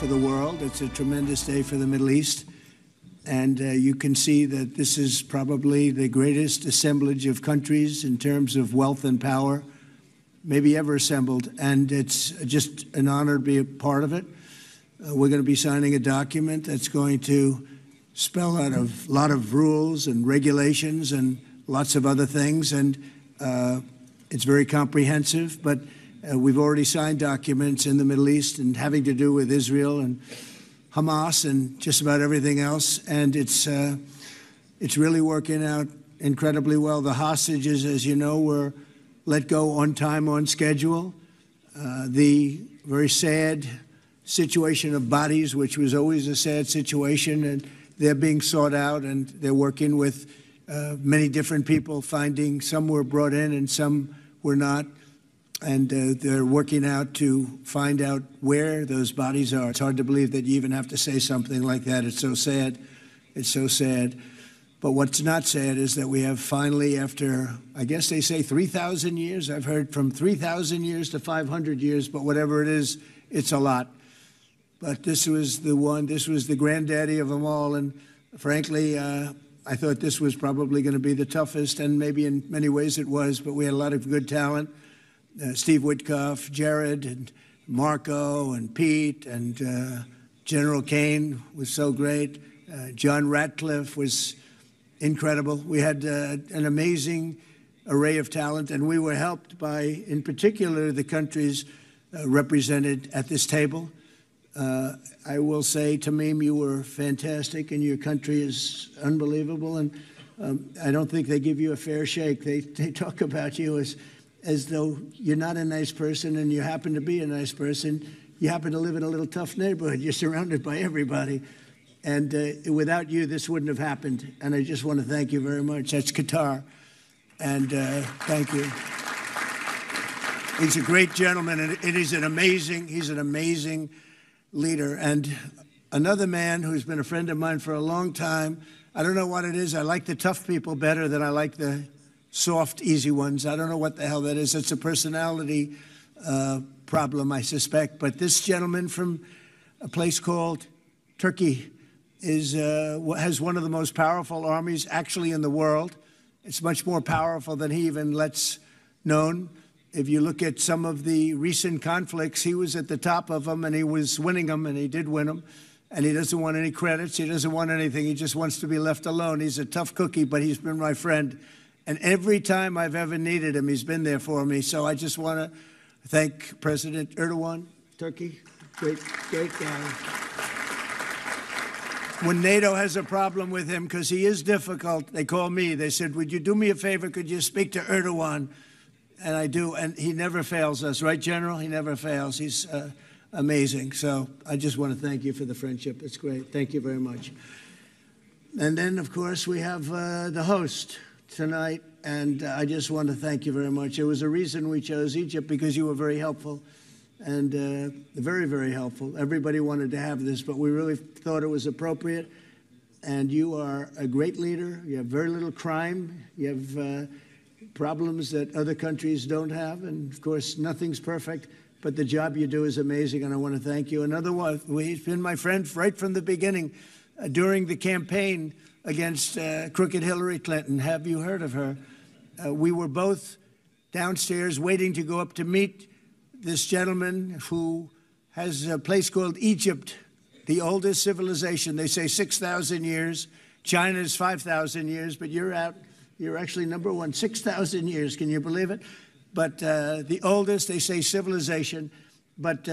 for the world. It's a tremendous day for the Middle East. And you can see that this is probably the greatest assemblage of countries in terms of wealth and power maybe ever assembled. And it's just an honor to be a part of it. We're going to be signing a document that's going to spell out a lot of rules and regulations and lots of other things. And it's very comprehensive. But we've already signed documents in the Middle East and having to do with Israel and Hamas and just about everything else, and it's really working out incredibly well. The hostages, as you know, were let go on time, on schedule. The very sad situation of bodies, which was always a sad situation, and they're being sought out, and they're working with many different people, finding some were brought in and some were not. And they're working out to find out where those bodies are. It's hard to believe that you even have to say something like that. It's so sad. It's so sad. But what's not sad is that we have finally, after, I guess they say 3,000 years. I've heard from 3,000 years to 500 years, but whatever it is, it's a lot. But this was the one, this was the granddaddy of them all. And frankly, I thought this was probably going to be the toughest, and maybe in many ways it was, but we had a lot of good talent. Steve Witkoff, Jared, and Marco, and Pete, and General Kane was so great. John Ratcliffe was incredible. We had an amazing array of talent, and we were helped by, in particular, the countries represented at this table. I will say, Tamim, you were fantastic, and your country is unbelievable, and I don't think they give you a fair shake. They talk about you as though you're not a nice person and you happen to be a nice person. You happen to live in a little tough neighborhood. You're surrounded by everybody. And without you, this wouldn't have happened. And I just want to thank you very much. That's Qatar. And thank you. He's a great gentleman, and he's an amazing leader. And another man who's been a friend of mine for a long time. I don't know what it is. I like the tough people better than I like the soft, easy ones. I don't know what the hell that is. It's a personality problem, I suspect. But this gentleman from a place called Turkey has one of the most powerful armies actually in the world. It's much more powerful than he even lets known. If you look at some of the recent conflicts, he was at the top of them, and he was winning them, and he did win them. And he doesn't want any credits. He doesn't want anything. He just wants to be left alone. He's a tough cookie, but he's been my friend. And every time I've ever needed him, he's been there for me. So I just want to thank President Erdogan, Turkey, great guy. When NATO has a problem with him, because he is difficult, they call me. They said, would you do me a favor? Could you speak to Erdogan? And I do, and he never fails us. Right, General? He never fails. He's amazing. So I just want to thank you for the friendship. It's great. Thank you very much. And then, of course, we have the host tonight, and I just want to thank you very much. There was a reason we chose Egypt, because you were very helpful, and very, very helpful. Everybody wanted to have this, but we really thought it was appropriate, and you are a great leader. You have very little crime. You have problems that other countries don't have, and, of course, nothing's perfect, but the job you do is amazing, and I want to thank you. Another one, he's been my friend right from the beginning. During the campaign against crooked Hillary Clinton. Have you heard of her? We were both downstairs waiting to go up to meet this gentleman who has a place called Egypt, the oldest civilization. They say 6,000 years. China's 5,000 years, but you're actually number one, 6,000 years. Can you believe it? But the oldest, they say, civilization. But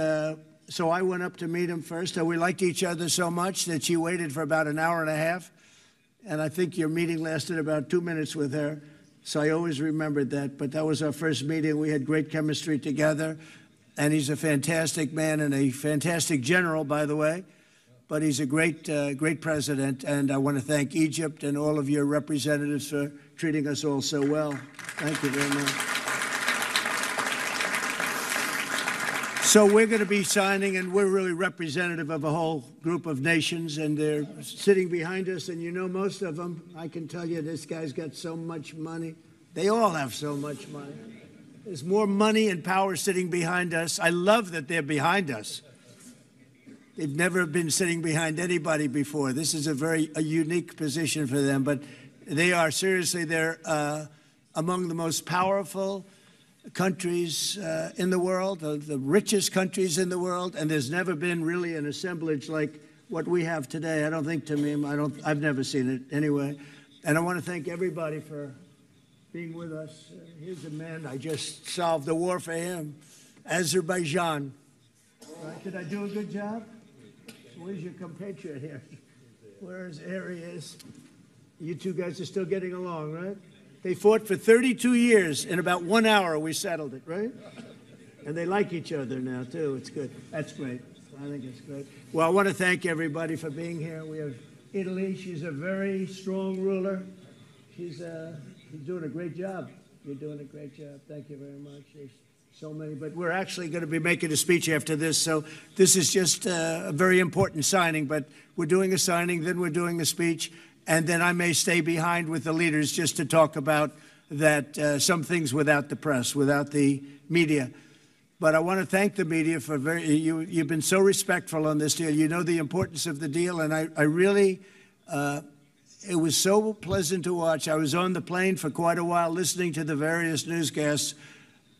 so I went up to meet him first. We liked each other so much that she waited for about an hour and a half. And I think your meeting lasted about 2 minutes with her. So I always remembered that. But that was our first meeting. We had great chemistry together. And he's a fantastic man and a fantastic general, by the way. But he's a great president. And I want to thank Egypt and all of your representatives for treating us all so well. Thank you very much. So we're going to be signing, and we're really representative of a whole group of nations, and they're sitting behind us, and you know most of them. I can tell you this guy's got so much money. They all have so much money. There's more money and power sitting behind us. I love that they're behind us. They've never been sitting behind anybody before. This is a unique position for them, but they are seriously, they're among the most powerful countries in the world, the richest countries in the world, and there's never been really an assemblage like what we have today. I don't think, Tamim, I've never seen it anyway. And I want to thank everybody for being with us. Here's a man, I just solved the war for him, Azerbaijan. Right, did I do a good job? Where's your compatriot here? Where's Arias? You two guys are still getting along, right? They fought for 32 years. In about 1 hour, we settled it, right? And they like each other now, too. It's good. That's great. I think it's great. Well, I want to thank everybody for being here. We have Italy. She's a very strong ruler. She's doing a great job. You're doing a great job. Thank you very much. There's so many, but we're actually going to be making a speech after this, so this is just a very important signing, but we're doing a signing, then we're doing a speech, and then I may stay behind with the leaders just to talk about that, some things without the press, without the media. But I want to thank the media for you've been so respectful on this deal. You know the importance of the deal, and I really, it was so pleasant to watch. I was on the plane for quite a while listening to the various newscasts,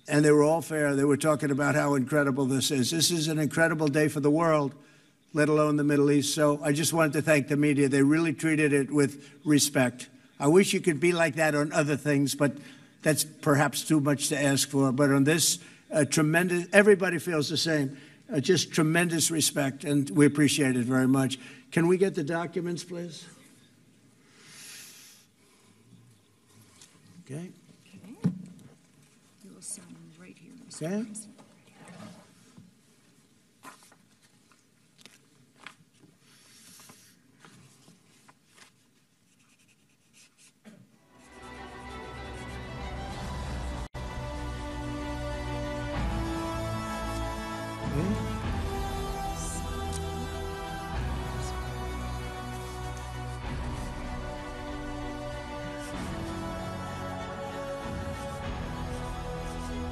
and they were all fair. They were talking about how incredible this is. This is an incredible day for the world, let alone the Middle East. So I just wanted to thank the media. They really treated it with respect. I wish you could be like that on other things, but that's perhaps too much to ask for. But on this, tremendous, everybody feels the same. Just tremendous respect, and we appreciate it very much. Can we get the documents, please? Okay. Okay.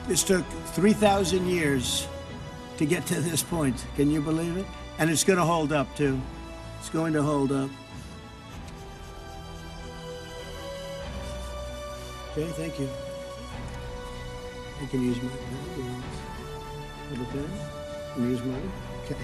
This took 3,000 years to get to this point. Can you believe it? And it's going to hold up, too. It's going to hold up. Okay, thank you. I can use my pen. Have a pen? Can you use mine? Okay.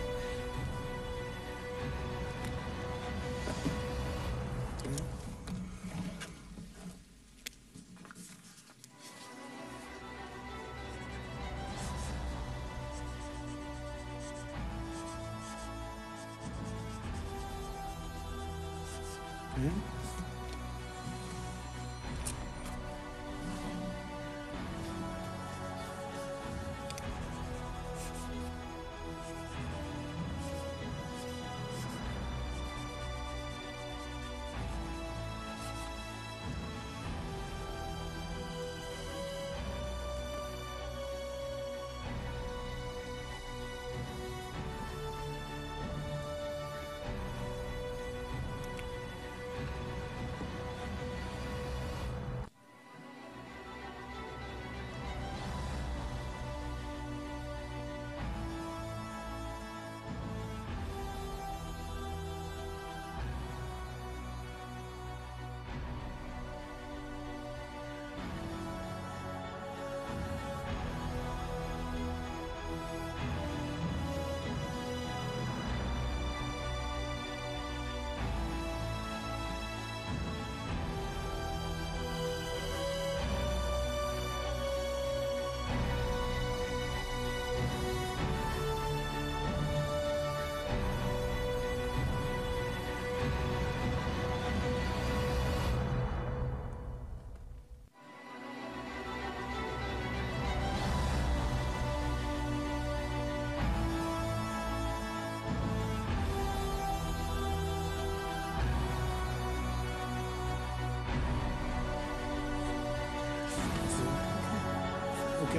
Okay.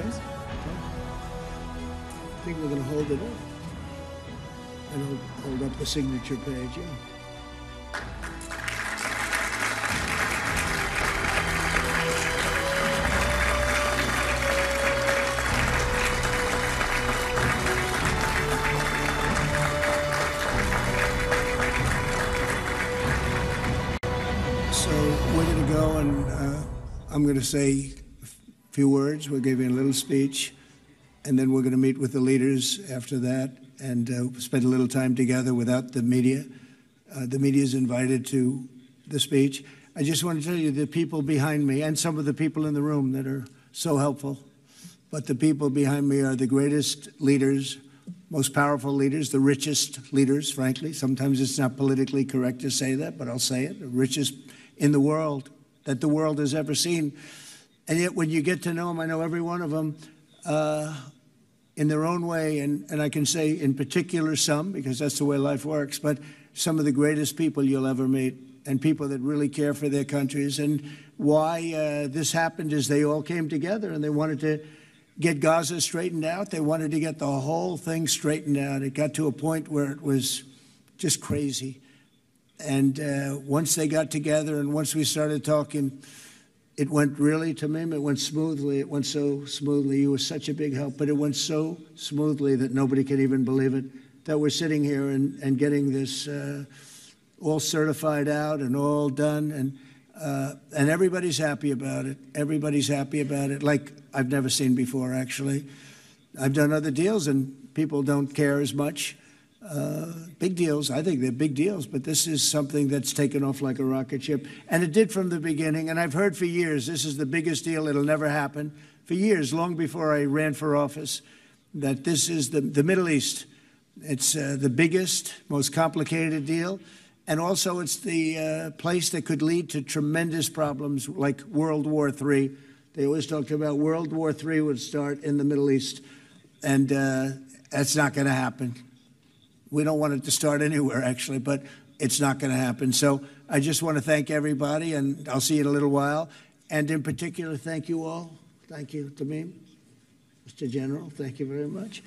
Okay. I think we're going to hold it up. And hold up the signature page, yeah. I'm going to say a few words. We'll give you a little speech, and then we're going to meet with the leaders after that and spend a little time together without the media. The media is invited to the speech. I just want to tell you the people behind me and some of the people in the room that are so helpful, but the people behind me are the greatest leaders, most powerful leaders, the richest leaders, frankly. Sometimes it's not politically correct to say that, but I'll say it, the richest in the world that the world has ever seen. And yet when you get to know them, I know every one of them in their own way, and I can say in particular some, because that's the way life works, but some of the greatest people you'll ever meet, and people that really care for their countries. And why this happened is they all came together and they wanted to get Gaza straightened out. They wanted to get the whole thing straightened out. It got to a point where it was just crazy. And once they got together and once we started talking, it went really, to me, it went smoothly. It went so smoothly. You were such a big help, but it went so smoothly that nobody can even believe it, that we're sitting here and getting this all certified out and all done, and everybody's happy about it. Everybody's happy about it, like I've never seen before, actually. I've done other deals, and people don't care as much. Big deals, I think they're big deals, but this is something that's taken off like a rocket ship, and it did from the beginning, and I've heard for years, this is the biggest deal, it'll never happen. For years, long before I ran for office, that this is the Middle East. It's the biggest, most complicated deal. And also it's the place that could lead to tremendous problems like World War III. They always talked about World War III would start in the Middle East. And that's not going to happen. We don't want it to start anywhere, actually, but it's not going to happen. So I just want to thank everybody, and I'll see you in a little while. And in particular, thank you all. Thank you, Tamim. Mr. General, thank you very much.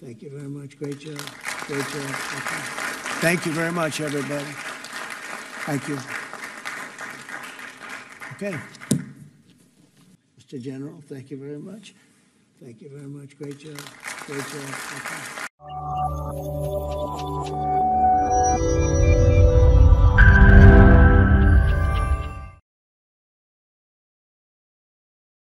Thank you very much. Great job. Great job. Thank you very much, everybody. Thank you. Okay. Mr. General, thank you very much. Thank you very much. Great job. Great job.